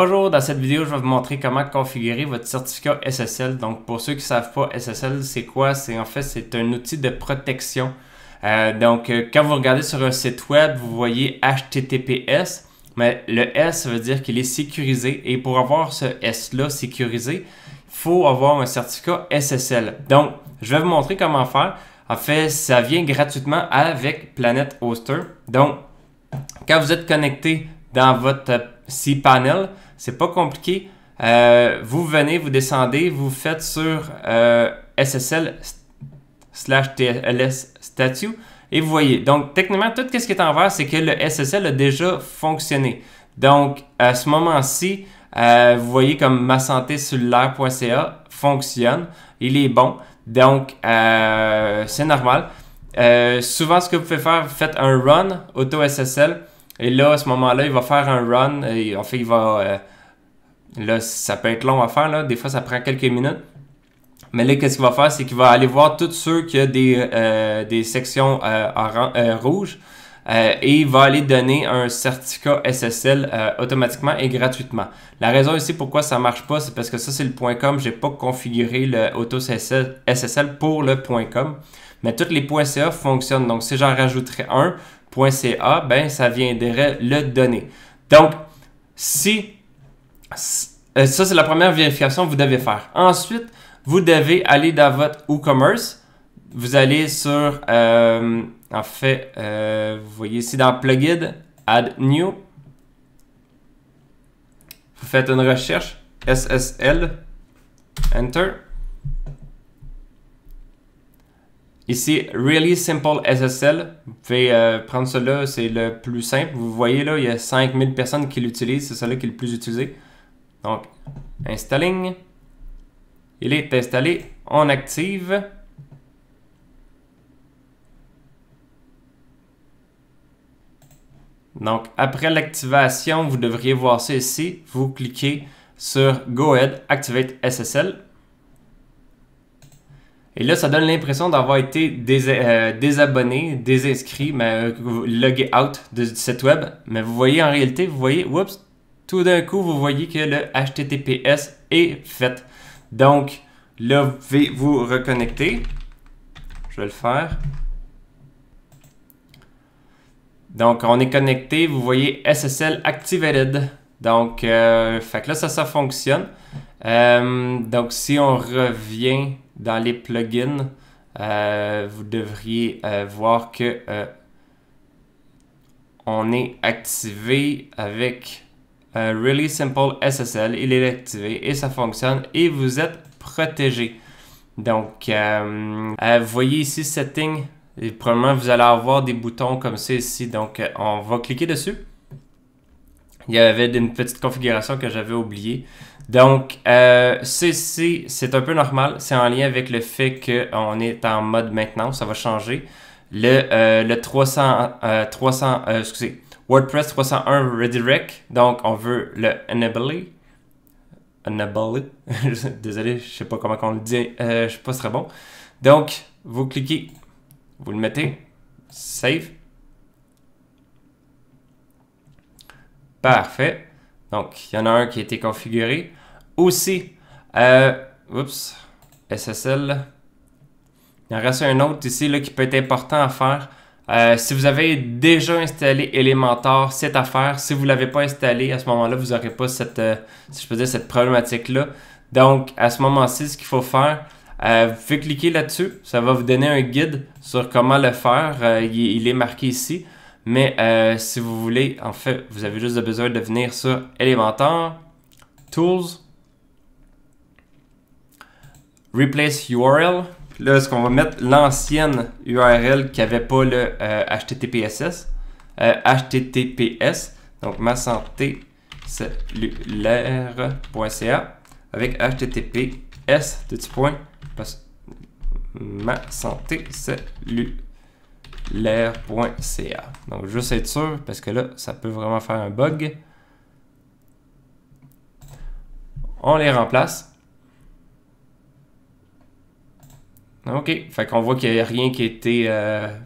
Bonjour, dans cette vidéo, je vais vous montrer comment configurer votre certificat SSL. Donc, pour ceux qui ne savent pas, SSL, c'est quoi? C'est un outil de protection. Quand vous regardez sur un site web, vous voyez HTTPS, mais le S veut dire qu'il est sécurisé. Et pour avoir ce S-là sécurisé, il faut avoir un certificat SSL. Donc, je vais vous montrer comment faire. En fait, ça vient gratuitement avec Planet Hoster. Donc, quand vous êtes connecté dans votre cPanel, c'est pas compliqué. Vous venez, vous descendez, vous faites sur SSL/TLS statut et vous voyez. Donc, techniquement, tout ce qui est en vert, c'est que le SSL a déjà fonctionné. Donc, à ce moment-ci, vous voyez comme ma santé cellulaire.ca fonctionne. Il est bon. Donc, c'est normal. Souvent, ce que vous pouvez faire, vous faites un run auto SSL. Et là, à ce moment-là, il va faire un run. Et en fait, il va... là, ça peut être long à faire. Là. Des fois, ça prend quelques minutes. Mais là, qu'est-ce qu'il va faire? C'est qu'il va aller voir tous ceux qui ont des sections rouges. Et il va aller donner un certificat SSL automatiquement et gratuitement. La raison ici pourquoi ça ne marche pas, c'est parce que ça, c'est le .com. Je n'ai pas configuré le auto SSL pour le .com. Mais tous les .ca fonctionnent. Donc, si j'en rajouterais un, .ca, ben, ça viendrait le donner. Donc, si... ça, c'est la première vérification que vous devez faire. Ensuite, vous devez aller dans votre WooCommerce. Vous allez sur... en fait, vous voyez ici dans Plugin, Add New. Vous faites une recherche, SSL, Enter. Ici, Really Simple SSL. Vous pouvez prendre cela, c'est le plus simple. Vous voyez là, il y a 5000 personnes qui l'utilisent. C'est celui qui est le plus utilisé. Donc, Installing. Il est installé. On active. Donc, après l'activation, vous devriez voir ça ici. Vous cliquez sur Go Ahead, Activate SSL. Et là, ça donne l'impression d'avoir été désabonné, désinscrit, mais logué out du site web. Mais vous voyez en réalité, vous voyez, oups, tout d'un coup, vous voyez que le HTTPS est fait. Donc, là, vous pouvez vous reconnecter. Je vais le faire. Donc, on est connecté. Vous voyez SSL Activated. Donc, fait que là, ça fonctionne. Donc, si on revient dans les plugins, vous devriez voir que on est activé avec Really Simple SSL. Il est activé et ça fonctionne et vous êtes protégé. Donc, vous voyez ici Setting. Et probablement, vous allez avoir des boutons comme ça ici. Donc, on va cliquer dessus. Il y avait une petite configuration que j'avais oubliée. Donc, ceci, c'est un peu normal. C'est en lien avec le fait qu'on est en mode maintenance. Ça va changer. Le WordPress 301 Redirect. Donc, on veut le enabler. Désolé, je ne sais pas comment on le dit. Je ne suis pas très bon. Donc, vous cliquez. Vous le mettez. Save. Parfait. Donc, il y en a un qui a été configuré. Aussi, SSL. Il en reste un autre ici là, qui peut être important à faire. Si vous avez déjà installé Elementor, c'est à faire. Si vous ne l'avez pas installé, à ce moment-là, vous n'aurez pas cette, si je peux dire, cette problématique-là. Donc, à ce moment-ci, ce qu'il faut faire, vous pouvez cliquer là-dessus. Ça va vous donner un guide sur comment le faire. Il est marqué ici. Mais si vous voulez, en fait, vous avez juste besoin de venir sur Elementor, Tools, Replace URL. Là, est-ce qu'on va mettre l'ancienne URL qui n'avait pas le HTTPS. Donc, ma santé cellulaire.ca avec HTTPS, petit point, ma santé cellulaire.ca. Donc, juste être sûr, parce que là, ça peut vraiment faire un bug. On les remplace. OK, fait qu'on voit qu'il n'y a rien qui a été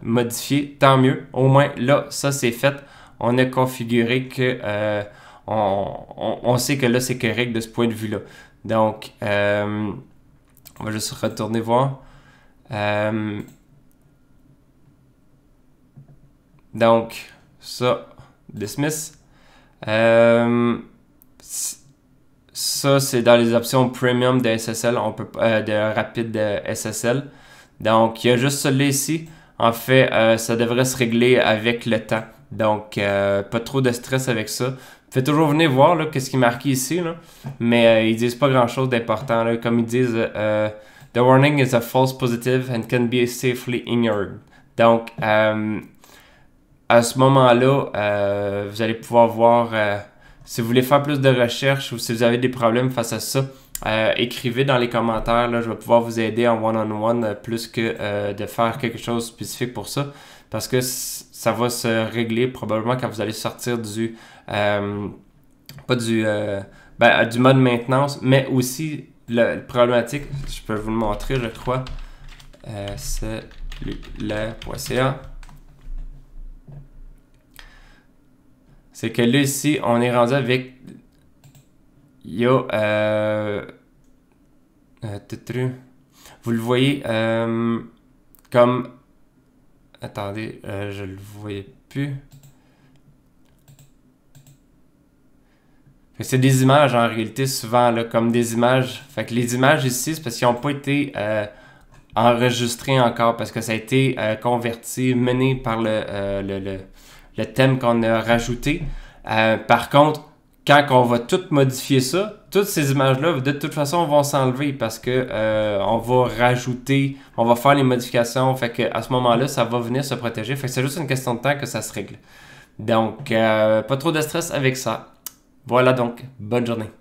modifié. Tant mieux. Au moins, là, ça, c'est fait. On a configuré que on sait que là, c'est correct de ce point de vue-là. Donc, on va juste retourner voir. Donc, ça, dismiss. Ça, c'est dans les options premium de SSL, de rapide de SSL. Donc, il y a juste celui-là ici. En fait, ça devrait se régler avec le temps. Donc, pas trop de stress avec ça. Faites toujours venir voir qu'est-ce qui est marqué ici. Là. Mais ils disent pas grand-chose d'important. Comme ils disent, The warning is a false positive and can be safely ignored. Donc, à ce moment-là, vous allez pouvoir voir si vous voulez faire plus de recherches ou si vous avez des problèmes face à ça. Écrivez dans les commentaires, là, je vais pouvoir vous aider en one-on-one plus que de faire quelque chose spécifique pour ça. Parce que ça va se régler probablement quand vous allez sortir du du mode maintenance, mais aussi la problématique, je peux vous le montrer, je crois. Cellulaire.ca. C'est que là, ici, on est rendu avec. Il y a. Vous le voyez comme. Attendez, je le voyais plus. C'est des images en réalité, souvent, là, comme des images. Fait que les images ici, c'est parce qu'ils n'ont pas été enregistrées encore, parce que ça a été converti, mené par le thème qu'on a rajouté. Par contre, quand on va tout modifier ça, toutes ces images-là, de toute façon, vont s'enlever parce que on va rajouter, on va faire les modifications. Fait que à ce moment-là, ça va venir se protéger. Fait que c'est juste une question de temps que ça se règle. Donc, pas trop de stress avec ça. Voilà donc, bonne journée.